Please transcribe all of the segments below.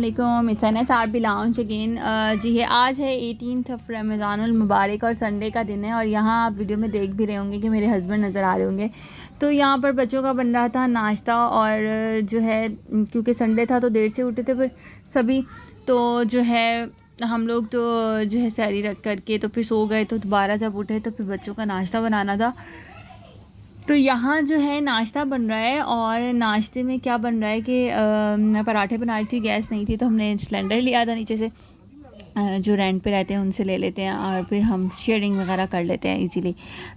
अस्सलामुअलैकुम, it's N B lounge again. जी है, आज है 18 रमज़ानुल मुबारक और संडे का दिन है। और यहाँ आप वीडियो में देख भी रहे होंगे कि मेरे हस्बैंड नज़र आ रहे होंगे। तो यहाँ पर बच्चों का बन रहा था नाश्ता। और जो है क्योंकि संडे था तो देर से उठे थे फिर सभी, तो जो है हम लोग तो जो है सैरी रख करके तो फिर सो गए। तो दोबारा जब उठे तो फिर बच्चों का नाश्ता बनाना था। तो यहाँ जो है नाश्ता बन रहा है। और नाश्ते में क्या बन रहा है कि मैं पराठे बना रही थी, गैस नहीं थी तो हमने सिलेंडर लिया था नीचे से, जो रेंट पे रहते हैं उनसे ले लेते हैं और फिर हम शेयरिंग वगैरह कर लेते हैं इजीली।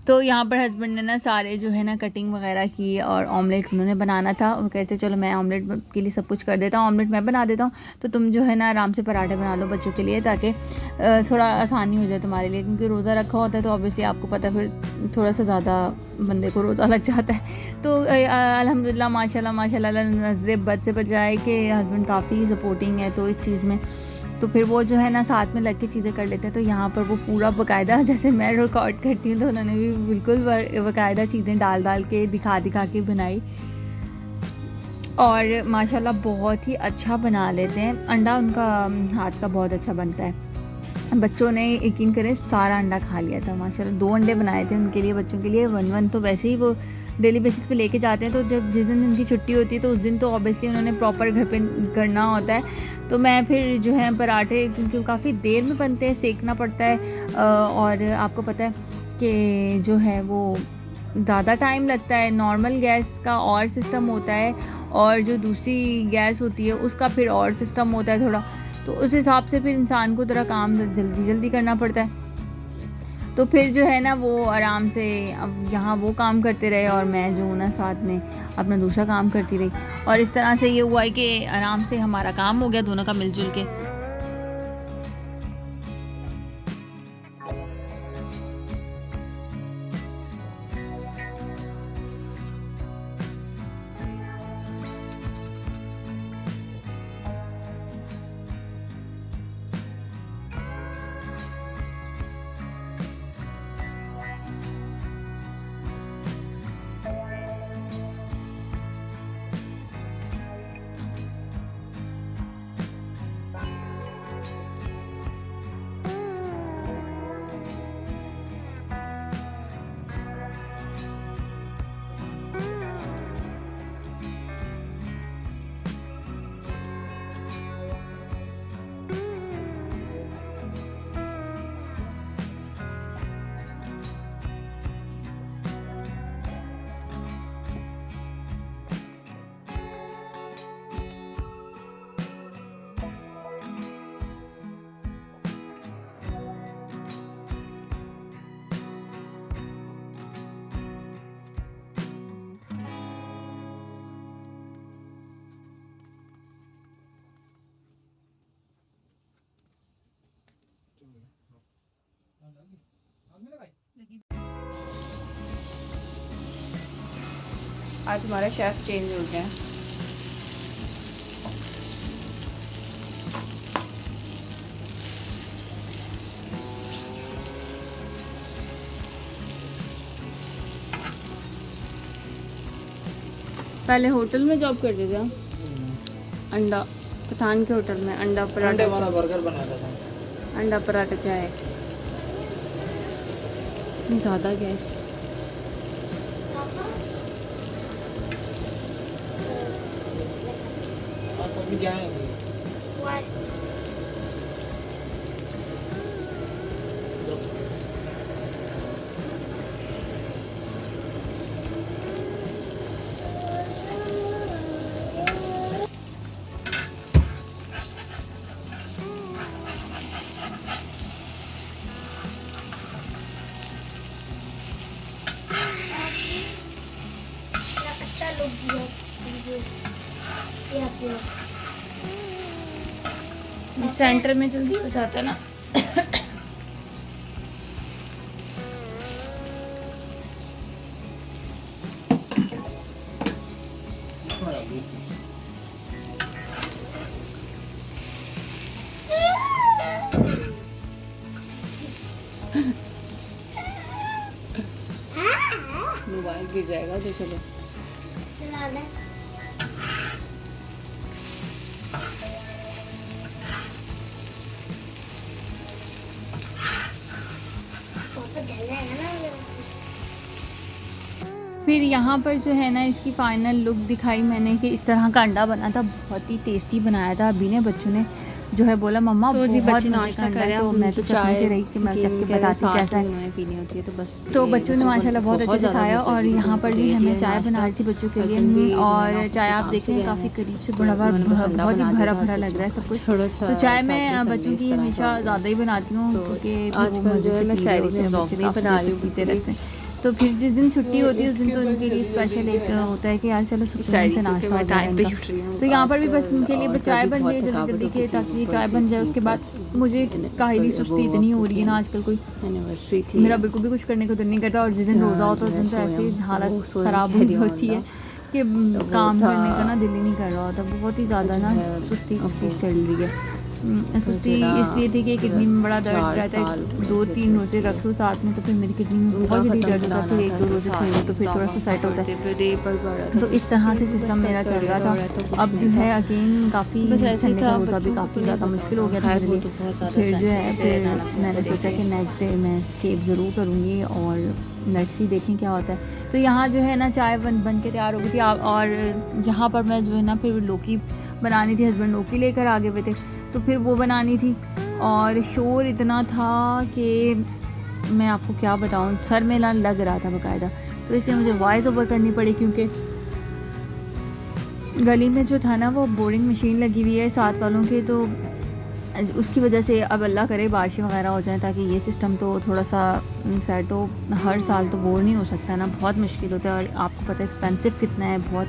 तो यहाँ पर हस्बैंड ने ना सारे जो है ना कटिंग वगैरह की और ऑमलेट उन्होंने बनाना था। वो कहते चलो मैं ऑमलेट के लिए सब कुछ कर देता हूँ, ऑमलेट मैं बना देता हूँ, तो तुम जो है ना आराम से पराठे बना लो बच्चों के लिए, ताकि थोड़ा आसानी हो जाए तुम्हारे लिए। क्योंकि रोज़ा रखा होता है तो ऑब्वियसली आपको पता है फिर थोड़ा सा ज़्यादा बंदे को रोज़ा लग जाता है। तो अल्हम्दुलिल्लाह माशाल्लाह नज़रे बद से बचाए कि हस्बैंड काफ़ी सपोर्टिंग है तो इस चीज़ में। तो फिर वो जो है ना साथ में लग के चीज़ें कर लेते हैं। तो यहाँ पर वो पूरा बाकायदा जैसे मैं रिकॉर्ड करती हूँ तो उन्होंने भी बिल्कुल बाकायदा चीज़ें डाल के दिखा के बनाई। और माशाल्लाह बहुत ही अच्छा बना लेते हैं। अंडा उनका हाथ का बहुत अच्छा बनता है। बच्चों ने यकीन करें सारा अंडा खा लिया था माशाल्लाह। 2 अंडे बनाए थे उनके लिए, बच्चों के लिए 1-1। तो वैसे ही वो डेली बेसिस पे लेके जाते हैं। तो जब जिस दिन उनकी छुट्टी होती है तो उस दिन तो ऑब्वियसली उन्होंने प्रॉपर घर पे करना होता है। तो मैं फिर जो है पराठे, क्योंकि काफ़ी देर में बनते हैं, सेकना पड़ता है। और आपको पता है कि जो है वो ज़्यादा टाइम लगता है। नॉर्मल गैस का और सिस्टम होता है और जो दूसरी गैस होती है उसका फिर और सिस्टम होता है थोड़ा। तो उस हिसाब से फिर इंसान को ज़रा काम जल्दी करना पड़ता है। तो फिर जो है ना वो आराम से अब यहाँ वो काम करते रहे और मैं जो हूँ ना साथ में अपना दूसरा काम करती रही। और इस तरह से ये हुआ है कि आराम से हमारा काम हो गया दोनों का मिलजुल के। आज हमारा शेफ़ चेंज हो गया है। पहले होटल में जॉब करते थे, अंडा पठान के होटल में अंडा पराठा वाला बर्गर बनाता था, अंडा पराठा चाय। ज़्यादा गैस सेंटर में जल्दी हो जाता है ना। मोबाइल गिर जाएगा तो चलो फिर यहाँ पर जो है ना इसकी फ़ाइनल लुक दिखाई मैंने कि इस तरह का अंडा बना था, बहुत ही टेस्टी बनाया था। अभी ने बच्चों ने जो है बोला मम्मा तो जी बहुत बच्चे मज़े नाश्ता का अंडा कर रहे है, हैं, तो मैं तो चखने से रही कि मैं चख के बताती कैसा है। पीनी होती है तो बस तो बच्चों ने माशाल्लाह बहुत अच्छे से खाया। और यहाँ पर भी हमें चाय बना रही थी बच्चों के लिए, और चाय आप देखें काफ़ी करीब से बड़ा बहुत ही भरा भरा लग रहा है सब कुछ। तो चाय मैं बच्चों की हमेशा ज़्यादा ही बनाती हूँ क्योंकि आजकल जो है मैं सैरी में व्लॉग नहीं बना रही हूँ पीते रहते हैं। तो फिर जिस दिन छुट्टी होती है उस दिन तो उनके लिए स्पेशल एक होता है कि यार चलो सुकून से नाश्ता हो जाएगा। तो यहाँ पर भी बस उनके लिए चाय बन रही है जल्दी जल्दी के, ताकि चाय बन जाए। उसके बाद मुझे काहिली सुस्ती इतनी हो रही है ना आजकल, कोई एनिवर्सरी थी, मेरा बिल्कुल भी कुछ करने को दिल नहीं करता। और जिस दिन रोज़ा होता है उस दिन तो ऐसी हालत ख़राब होती है कि काम करने का ना दिल ही नहीं कर रहा होता। बहुत ही ज़्यादा ना सुस्ती चल रही है। सुस्ती इसलिए थी कि किडनी में बड़ा दर्द रहता है। 2-3 रोज़े रख लो साथ में तो फिर मेरी किडनी में बहुत जल्दी दर्द होता है। फिर 1-2 रोज़े छोड़ दो तो फिर थोड़ा सा सेट होता है। तो इस तरह से सिस्टम मेरा चल रहा था। अब जो है अगेन काफ़ी संडे का रोज़ा भी काफ़ी ज़्यादा मुश्किल हो गया था मेरे लिए। फिर जो है फिर मैंने सोचा कि नेक्स्ट डे मैं स्केप ज़रूर करूँगी और लेट्स सी देखें क्या होता है। तो यहाँ जो है ना चाय बन के तैयार हो गई थी। और यहाँ पर मैं जो है ना फिर लौकी बनानी थी, हस्बैंड लौकी लेकर आगे हुए थे तो फिर वो बनानी थी। और शोर इतना था कि मैं आपको क्या बताऊँ, सर में लग रहा था बाकायदा। तो इसलिए मुझे वॉइस ओवर करनी पड़ी क्योंकि गली में जो था ना वो बोरिंग मशीन लगी हुई है साथ वालों के, तो उसकी वजह से अब अल्लाह करे बारिशें वगैरह हो जाएं ताकि ये सिस्टम तो थोड़ा सा सेट हो। हर साल तो बोर नहीं हो सकता ना, बहुत मुश्किल होता है। और आपको पता है एक्सपेंसिव कितना है, बहुत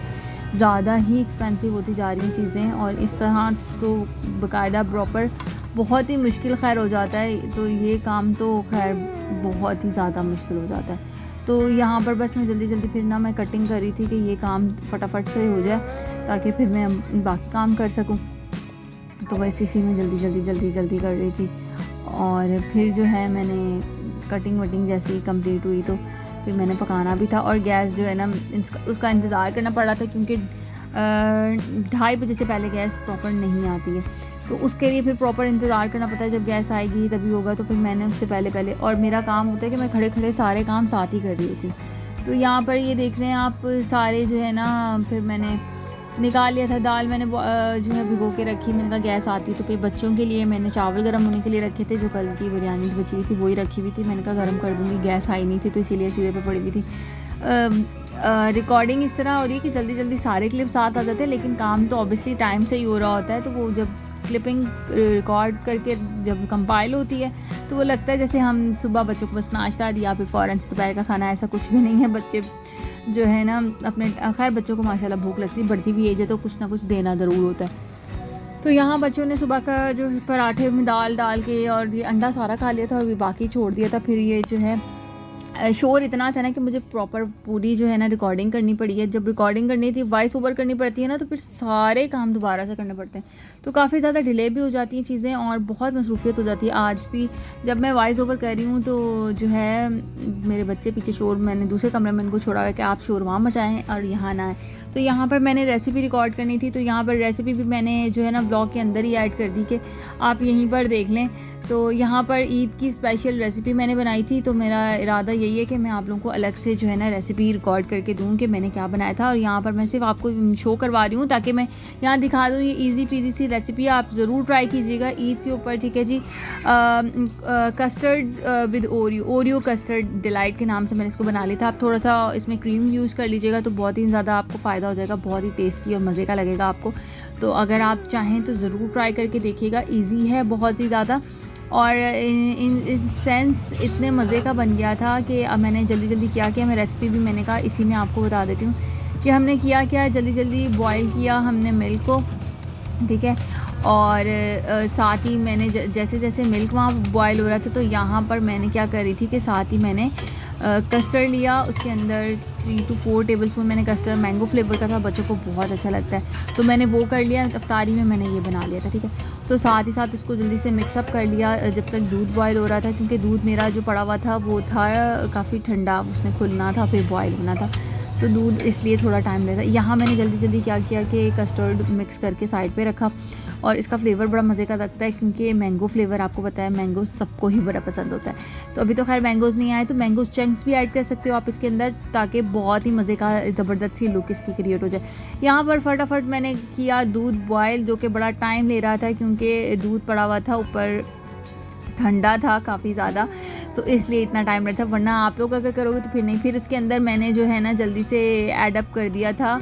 ज़्यादा ही एक्सपेंसिव होती जा रही हैं चीज़ें। और इस तरह तो बाकायदा प्रॉपर बहुत ही मुश्किल खैर हो जाता है। तो ये काम तो खैर बहुत ही ज़्यादा मुश्किल हो जाता है। तो यहाँ पर बस मैं जल्दी फिर ना मैं कटिंग कर रही थी कि ये काम फटाफट से हो जाए ताकि फिर मैं बाकी काम कर सकूँ। तो वैसे इसी में जल्दी कर रही थी। और फिर जो है मैंने कटिंग वटिंग जैसे ही कंप्लीट हुई तो फिर मैंने पकाना भी था। और गैस जो है ना उसका इंतज़ार करना पड़ा था क्योंकि 2:30 बजे से पहले गैस प्रॉपर नहीं आती है। तो उसके लिए फिर प्रॉपर इंतज़ार करना पड़ता है, जब गैस आएगी तभी होगा। तो फिर मैंने उससे पहले और मेरा काम होता है कि मैं खड़े सारे काम साथ ही कर रही होती हूँ। तो यहाँ पर ये देख रहे हैं आप सारे जो है ना फिर मैंने निकाल लिया था। दाल मैंने जो है भिगो के रखी, मैंने कहा गैस आती तो फिर बच्चों के लिए मैंने चावल गर्म होने के लिए रखे थे, जो कल की बिरयानी बची हुई थी वही रखी हुई थी। मैंने कहा गर्म कर दूँगी, गैस आई नहीं थी तो इसीलिए चूल्हे पर पड़ी हुई थी। रिकॉर्डिंग इस तरह हो रही है कि जल्दी सारे क्लिप साथ आ जाते हैं, लेकिन काम तो ऑब्वियसली टाइम से ही हो रहा होता है। तो वो जब क्लिपिंग रिकॉर्ड करके जब कंपाइल होती है तो वो लगता है जैसे हम सुबह बच्चों को बस नाश्ता दिया फिर फ़ौरन से दोपहर का खाना, ऐसा कुछ भी नहीं है। बच्चे जो है ना अपने खैर बच्चों को माशाल्लाह भूख लगती है, बढ़ती भी एज है तो कुछ ना कुछ देना ज़रूर होता है। तो यहाँ बच्चों ने सुबह का जो पराठे में दाल डाल के और ये अंडा सारा खा लिया था और बाकी छोड़ दिया था। फिर ये जो है शोर इतना था ना कि मुझे प्रॉपर पूरी जो है ना रिकॉर्डिंग करनी पड़ी है। जब रिकॉर्डिंग करनी थी वॉइस ओवर करनी पड़ती है ना तो फिर सारे काम दोबारा से करने पड़ते हैं, तो काफ़ी ज़्यादा डिले भी हो जाती हैं चीज़ें और बहुत मसरूफियत हो जाती है। आज भी जब मैं वॉइस ओवर कर रही हूँ तो जो है मेरे बच्चे पीछे शोर, मैंने दूसरे कमरे में उनको छोड़ा हुआ है कि आप शोर वहाँ मचाएँ और यहाँ ना आए। तो यहाँ पर मैंने रेसिपी रिकॉर्ड करनी थी, तो यहाँ पर रेसिपी भी मैंने जो है ना ब्लॉग के अंदर ही ऐड कर दी कि आप यहीं पर देख लें। तो यहाँ पर ईद की स्पेशल रेसिपी मैंने बनाई थी, तो मेरा इरादा यही है कि मैं आप लोगों को अलग से जो है ना रेसिपी रिकॉर्ड करके दूँ कि मैंने क्या बनाया था। और यहाँ पर मैं सिर्फ आपको शो करवा रही हूँ ताकि मैं यहाँ दिखा दूँ। ये ईजी पीजी सी रेसिपी आप ज़रूर ट्राई कीजिएगा ईद के ऊपर, ठीक है जी। Custard with Oreo custard delight के नाम से मैंने इसको बना लिया था। आप थोड़ा सा इसमें क्रीम यूज़ कर लीजिएगा तो बहुत ही ज़्यादा आपको फ़ायदा हो जाएगा, बहुत ही टेस्टी और मज़े का लगेगा आपको। तो अगर आप चाहें तो ज़रूर ट्राई करके देखिएगा, ईजी है बहुत ही ज़्यादा। और इन सेंस इतने मज़े का बन गया था कि अब मैंने जल्दी क्या किया, मैं रेसिपी भी मैंने कहा इसी में आपको बता देती हूँ कि हमने किया क्या। जल्दी बॉईल किया हमने मिल्क को, ठीक है। और साथ ही मैंने जैसे मिल्क वहाँ बॉईल हो रहा था तो यहाँ पर मैंने क्या कर रही थी कि साथ ही मैंने कस्टर्ड लिया, उसके अंदर 3 to 4 टेबलस्पून मैंने कस्टर्ड मैंगो फ्लेवर का था, बच्चों को बहुत अच्छा लगता है तो मैंने वो कर लिया। अफ्तारी में मैंने ये बना लिया था, ठीक है। तो साथ ही साथ इसको जल्दी से मिक्सअप कर लिया जब तक दूध बॉयल हो रहा था, क्योंकि दूध मेरा जो पड़ा हुआ था वो था काफ़ी ठंडा, उसमें खुलना था फिर बॉयल होना था। तो दूध इसलिए थोड़ा टाइम लेता है। यहाँ मैंने जल्दी जल्दी क्या किया कि कस्टर्ड मिक्स करके साइड पे रखा, और इसका फ्लेवर बड़ा मज़े का लगता है क्योंकि मैंगो फ्लेवर, आपको पता है मैंगो सबको ही बड़ा पसंद होता है। तो अभी तो खैर मैंगोज़ नहीं आए, तो मैंगोज़ चंक्स भी ऐड कर सकते हो आप इसके अंदर, ताकि बहुत ही मज़े का ज़बरदस्त सी लुक इसकी क्रिएट हो जाए। यहाँ पर फटाफट मैंने किया दूध बॉयल, जो कि बड़ा टाइम ले रहा था क्योंकि दूध पड़ा हुआ था ऊपर, ठंडा था काफ़ी ज़्यादा, तो इसलिए इतना टाइम लगता था। वरना आप लोग अगर करोगे तो फिर नहीं। फिर उसके अंदर मैंने जो है ना जल्दी से ऐड अप कर दिया था।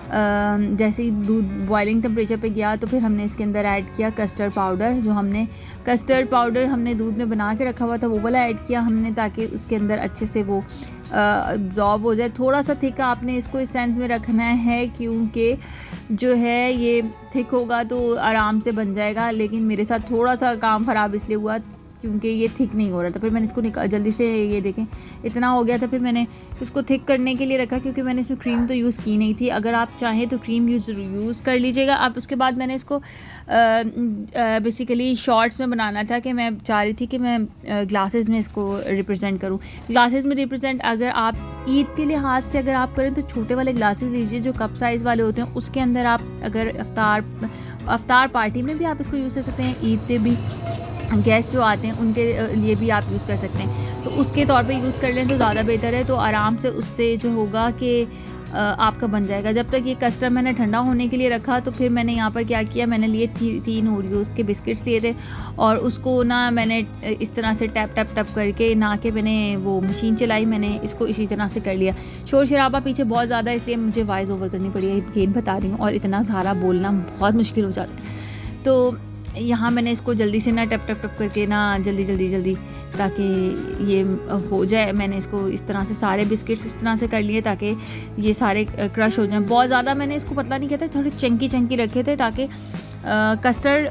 जैसे ही दूध बॉइलिंग टेम्परेचर पे गया तो फिर हमने इसके अंदर ऐड किया कस्टर्ड पाउडर। जो हमने कस्टर्ड पाउडर हमने दूध में बना के रखा हुआ था वो वाला ऐड किया हमने, ताकि उसके अंदर अच्छे से वो अब्जॉर्ब हो जाए। थोड़ा सा थिक आपने इसको इस सेंस में रखना है क्योंकि जो है ये थिक होगा तो आराम से बन जाएगा, लेकिन मेरे साथ थोड़ा सा काम ख़राब इसलिए हुआ क्योंकि ये थिक नहीं हो रहा था। फिर मैंने इसको जल्दी से, ये देखें इतना हो गया था, फिर मैंने इसको थिक करने के लिए रखा क्योंकि मैंने इसमें क्रीम तो यूज़ की नहीं थी। अगर आप चाहें तो क्रीम यूज़ कर लीजिएगा आप। उसके बाद मैंने इसको बेसिकली शॉर्ट्स में बनाना था कि मैं चाह रही थी कि मैं ग्लासेस में इसको रिप्रेजेंट करूँ। ग्लासेस में रिप्रेजेंट अगर आप ईद के लिए हाथ से अगर आप करें तो छोटे वाले ग्लासेस लीजिए जो कप साइज़ वाले होते हैं। उसके अंदर आप अगर अफ्तार पार्टी में भी आप इसको यूज़ कर सकते हैं, ईद पे भी गेस्ट जो आते हैं उनके लिए भी आप यूज़ कर सकते हैं। तो उसके तौर पे यूज़ कर लें तो ज़्यादा बेहतर है। तो आराम से उससे जो होगा कि आपका बन जाएगा। जब तक ये कस्टर्ड मैंने ठंडा होने के लिए रखा तो फिर मैंने यहाँ पर क्या किया, मैंने लिए 3 ओरियोज़ के बिस्किट्स लिए थे और उसको ना मैंने इस तरह से टैप टैप टैप करके, ना कि मैंने वो मशीन चलाई, मैंने इसको इसी तरह से कर लिया। शोर शराबा पीछे बहुत ज़्यादा इसलिए मुझे वॉइस ओवर करनी पड़ी है, अगेन बता रही हूँ, और इतना सारा बोलना बहुत मुश्किल हो जाता है। तो यहाँ मैंने इसको जल्दी से ना टप टप टप करके ना जल्दी ताकि ये हो जाए। मैंने इसको इस तरह से सारे बिस्किट्स इस तरह से कर लिए ताकि ये सारे क्रश हो जाएं। बहुत ज़्यादा मैंने इसको पतला नहीं किया था, थोड़े चंकी रखे थे ताकि कस्टर्ड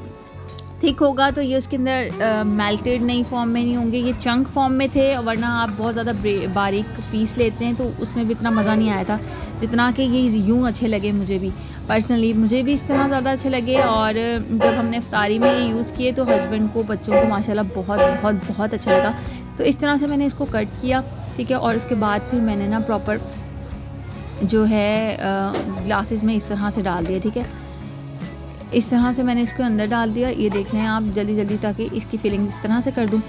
थिक होगा तो ये उसके अंदर मेल्टेड नई फॉर्म में नहीं होंगे, ये चंक फॉर्म में थे। वरना आप बहुत ज़्यादा बारीक पीस लेते हैं तो उसमें भी इतना मज़ा नहीं आया था जितना कि ये यूँ अच्छे लगे। मुझे भी पर्सनली मुझे भी इस तरह ज़्यादा अच्छे लगे। और जब हमने इफ्तारी में ये यूज़ किए तो हस्बैंड को, बच्चों को माशाल्लाह बहुत अच्छा लगा। तो इस तरह से मैंने इसको कट किया, ठीक है। और उसके बाद फिर मैंने ना प्रॉपर जो है ग्लासेस में इस तरह से डाल दिया, ठीक है। इस तरह से मैंने इसको अंदर डाल दिया। ये देख रहे हैं आप जल्दी ताकि इसकी फिलिंग इस तरह से कर दूँ।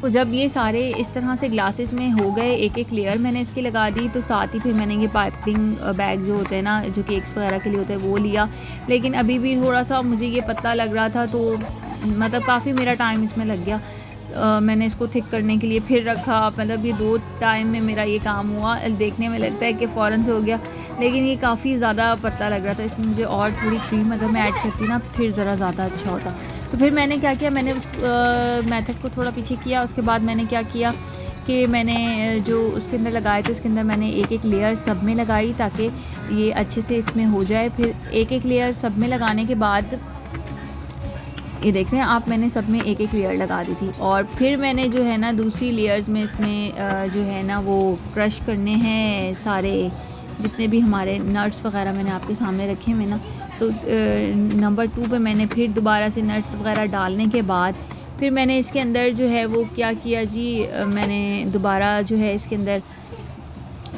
तो जब ये सारे इस तरह से ग्लासेस में हो गए, एक लेयर मैंने इसकी लगा दी, तो साथ ही फिर मैंने ये पाइपिंग बैग जो होते हैं ना, जो केक्स वगैरह के लिए होते हैं, वो लिया। लेकिन अभी भी थोड़ा सा मुझे ये पतला लग रहा था तो मतलब काफ़ी मेरा टाइम इसमें लग गया। मैंने इसको थिक करने के लिए फिर रखा, मतलब ये 2 टाइम में मेरा ये काम हुआ। देखने में लगता है कि फ़ौरन से हो गया, लेकिन ये काफ़ी ज़्यादा पतला लग रहा था। इसमें मुझे और थोड़ी क्रीम अगर मैं ऐड करती ना फिर ज़रा ज़्यादा अच्छा होता। तो फिर मैंने क्या किया, मैंने उस मेथड को थोड़ा पीछे किया। उसके बाद मैंने क्या किया कि मैंने जो उसके अंदर लगाए थे उसके अंदर मैंने एक लेयर सब में लगाई ताकि ये अच्छे से इसमें हो जाए। फिर एक लेयर सब में लगाने के बाद ये देख रहे हैं आप, मैंने सब में एक लेयर लगा दी थी। और फिर मैंने जो है ना दूसरी लेयर्स में इसमें जो है ना वो क्रश करने हैं सारे जितने भी हमारे नट्स वगैरह मैंने आपके सामने रखे हुए ना। तो नंबर 2 पे मैंने फिर दोबारा से नट्स वगैरह डालने के बाद फिर मैंने इसके अंदर जो है वो क्या किया जी, मैंने दोबारा जो है इसके अंदर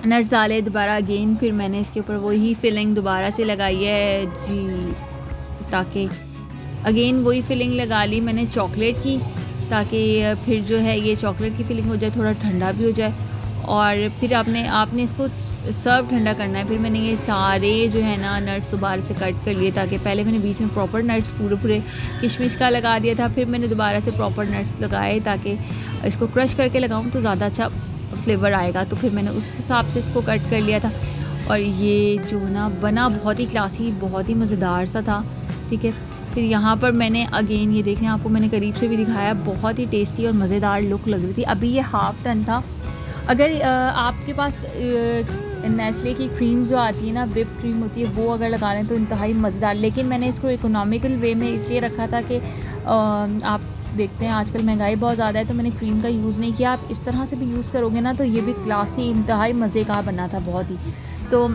नट्स डाले दोबारा अगेन। फिर मैंने इसके ऊपर वही फिलिंग दोबारा से लगाई है जी, ताकि अगेन वही फिलिंग लगा ली मैंने चॉकलेट की, ताकि फिर जो है ये चॉकलेट की फिलिंग हो जाए, थोड़ा ठंडा भी हो जाए। और फिर आपने इसको सर्व ठंडा करना है। फिर मैंने ये सारे जो है ना नट्स दोबारा से कट कर लिए, ताकि पहले मैंने बीच में प्रॉपर नट्स पूरे किशमिश का लगा दिया था, फिर मैंने दोबारा से प्रॉपर नट्स लगाए ताकि इसको क्रश करके लगाऊं तो ज़्यादा अच्छा फ्लेवर आएगा। तो फिर मैंने उस हिसाब से इसको कट कर लिया था। और ये जो ना बना बहुत ही क्लासी, बहुत ही मज़ेदार सा था, ठीक है। फिर यहाँ पर मैंने अगेन ये देखें, आपको मैंने करीब से भी दिखाया, बहुत ही टेस्टी और मज़ेदार लुक लग रही थी। अभी ये हाफ़ टन था। अगर आपके पास नेस्ले की क्रीम जो आती है ना, विप क्रीम होती है, वो अगर लगा लें तो इंतहाई मज़ेदार। लेकिन मैंने इसको इकोनॉमिकल वे में इसलिए रखा था कि आप देखते हैं आजकल महंगाई बहुत ज़्यादा है, तो मैंने क्रीम का यूज़ नहीं किया। आप इस तरह से भी यूज़ करोगे ना तो ये भी क्लासी इंतहाई मज़े का बना था बहुत ही। तो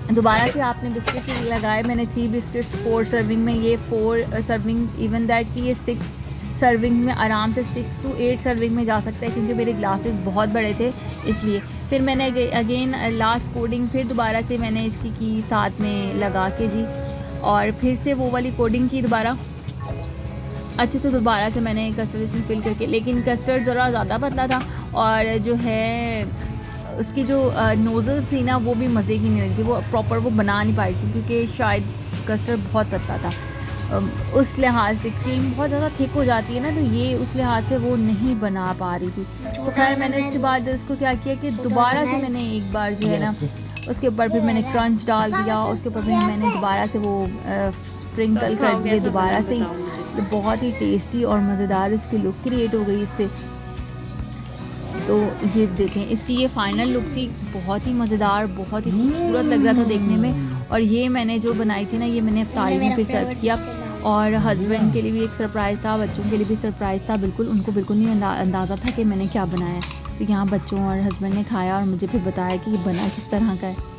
दोबारा से आपने बिस्किट्स लगाए, मैंने 3 बिस्किट्स 4 सर्विंग में, ये 4 सर्विंग इवन दैट कि ये 6 सर्विंग में आराम से 6 to 8 सर्विंग में जा सकता है, क्योंकि मेरे ग्लासेस बहुत बड़े थे इसलिए। फिर मैंने अगेन लास्ट कोडिंग फिर दोबारा से मैंने इसकी की साथ में लगा के जी, और फिर से वो वाली कोडिंग की दोबारा अच्छे से, दोबारा से मैंने कस्टर्ड इसमें फिल करके, लेकिन कस्टर्ड ज़रा ज़्यादा पतला था और जो है उसकी जो नोज़ल्स थी ना वो भी मज़े की नहीं लगती, वो प्रॉपर वो बना नहीं पाई थी, क्योंकि शायद कस्टर्ड बहुत पतला था। उस लिहाज से क्रीम बहुत ज़्यादा थिक हो जाती है ना, तो ये उस लिहाज से वो नहीं बना पा रही थी। तो खैर मैंने उसके बाद उसको क्या किया कि दोबारा से मैंने एक बार जो है ना उसके ऊपर फिर मैंने क्रंच डाल दिया, उसके ऊपर फिर मैंने दोबारा से वो स्प्रिंकल कर दिए दोबारा से ही। तो बहुत ही टेस्टी और मज़ेदार इसकी लुक क्रिएट हो गई इससे। तो ये देखें इसकी ये फ़ाइनल लुक थी, बहुत ही मज़ेदार, बहुत ही खूबसूरत लग रहा था देखने में। और ये मैंने जो बनाई थी ना, ये मैंने इफ्तारी में फिर सर्व किया, और हस्बैंड के लिए भी एक सरप्राइज़ था, बच्चों के लिए भी सरप्राइज़ था। बिल्कुल उनको बिल्कुल नहीं अंदाज़ा था कि मैंने क्या बनाया। तो यहाँ बच्चों और हस्बैंड ने खाया और मुझे फिर बताया कि ये बना किस तरह का है।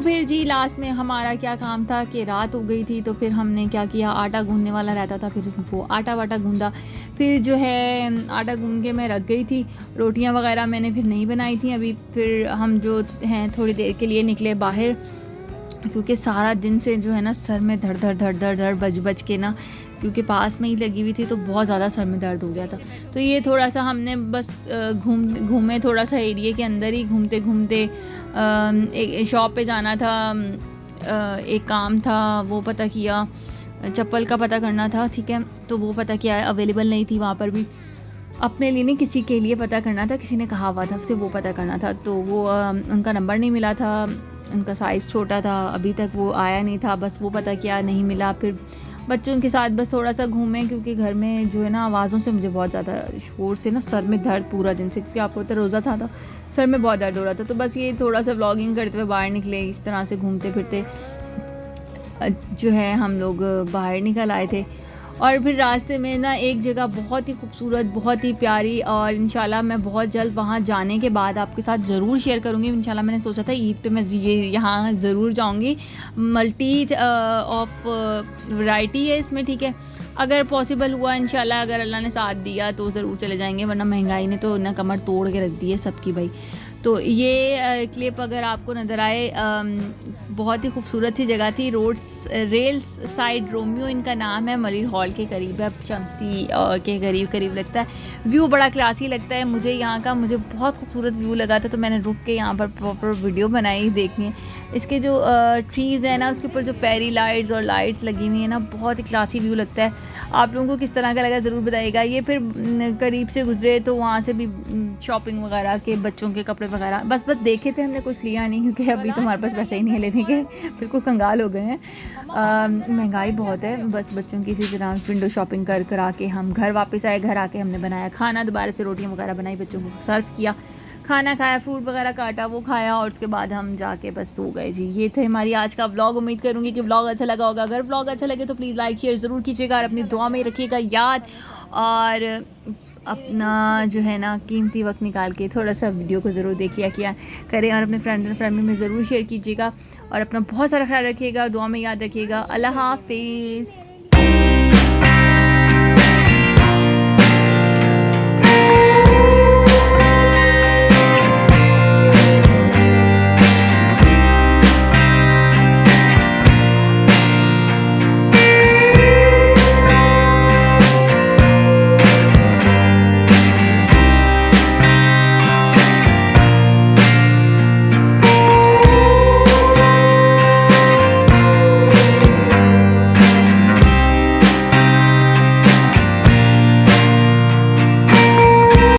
फिर जी लास्ट में हमारा क्या काम था कि रात हो गई थी, तो फिर हमने क्या किया, आटा गूंदने वाला रहता था, फिर वो आटा वाटा गूंदा। फिर जो है आटा गूंद के मैं रख गई थी। रोटियां वगैरह मैंने फिर नहीं बनाई थी अभी। फिर हम जो हैं थोड़ी देर के लिए निकले बाहर, क्योंकि सारा दिन से जो है ना सर में धड़ धड़ बज के ना, क्योंकि पास में ही लगी हुई थी तो बहुत ज़्यादा सर में दर्द हो गया था। तो ये थोड़ा सा हमने बस घूमे थोड़ा सा एरिया के अंदर ही, घूमते घूमते एक शॉप पे जाना था, एक काम था वो पता किया, चप्पल का पता करना था, ठीक है। तो वो पता किया, अवेलेबल नहीं थी वहाँ पर भी, अपने लिए नहीं किसी के लिए पता करना था, किसी ने कहा हुआ था उसे वो पता करना था। तो वो उनका नंबर नहीं मिला था, उनका साइज़ छोटा था, अभी तक वो आया नहीं था, बस वो पता किया नहीं मिला। फिर बच्चों के साथ बस थोड़ा सा घूमें, क्योंकि घर में जो है ना आवाज़ों से मुझे बहुत ज़्यादा शोर से ना सर में दर्द पूरा दिन से, क्योंकि आपको तो रोज़ा था तो सर में बहुत दर्द हो रहा था। तो बस ये थोड़ा सा व्लॉगिंग करते हुए बाहर निकले, इस तरह से घूमते फिरते जो है हम लोग बाहर निकल आए थे। और फिर रास्ते में ना एक जगह बहुत ही खूबसूरत, बहुत ही प्यारी, और इंशाल्लाह मैं बहुत जल्द वहाँ जाने के बाद आपके साथ ज़रूर शेयर करूँगी। इंशाल्लाह मैंने सोचा था ईद पे मैं ये यहाँ ज़रूर जाऊँगी। मल्टी ऑफ वैरायटी है इसमें, ठीक है। अगर पॉसिबल हुआ इंशाल्लाह, अगर अल्लाह ने साथ दिया तो ज़रूर चले जाएंगे, वरना महंगाई ने तो ना कमर तोड़ के रख दी है सबकी भाई। तो ये क्लिप अगर आपको नज़र आए, बहुत ही खूबसूरत सी जगह थी। रेल साइड रोमियो इनका नाम है, मरीन हॉल के करीब है, चमसी के करीब लगता है। व्यू बड़ा क्लासी लगता है मुझे यहाँ का, मुझे बहुत खूबसूरत व्यू लगा था, तो मैंने रुक के यहाँ पर प्रॉपर वीडियो बनाई। देखनी इसके जो ट्रीज़ है ना, उसके ऊपर जो फेरी लाइट्स और लाइट्स लगी हुई है ना, बहुत ही क्लासी व्यू लगता है। आप लोगों को किस तरह का लगा ज़रूर बताइएगा। ये फिर करीब से गुजरे तो वहाँ से भी शॉपिंग वगैरह के, बच्चों के कपड़े वगैरह बस देखे थे, हमने कुछ लिया नहीं, क्योंकि अभी तो हमारे पास पैसे ही नहीं है लेने के, बिल्कुल कंगाल हो गए हैं। महंगाई बहुत है। बस बच्चों की इसी तरह विंडो शॉपिंग कर आके हम घर वापस आए। घर आके हमने बनाया खाना, दोबारा से रोटियां वगैरह बनाई, बच्चों को सर्व किया, खाना खाया, फ्रूट वगैरह काटा, वो खाया, और उसके बाद हम जाके बस सो गए जी। ये थे हमारी आज का व्लॉग। उम्मीद करूँगी कि व्लॉग अच्छा लगा होगा। अगर व्लॉग अच्छा लगे तो प्लीज़ लाइक शेयर ज़रूर कीजिएगा, और अपनी दुआ में रखिएगा याद, और अपना जो है ना कीमती वक्त निकाल के थोड़ा सा वीडियो को ज़रूर देख लिया करें, और अपने फ्रेंड एंड फैमिली में ज़रूर शेयर कीजिएगा, और अपना बहुत सारा ख्याल रखिएगा, दुआ में याद रखिएगा। अल्लाह हाफिज़।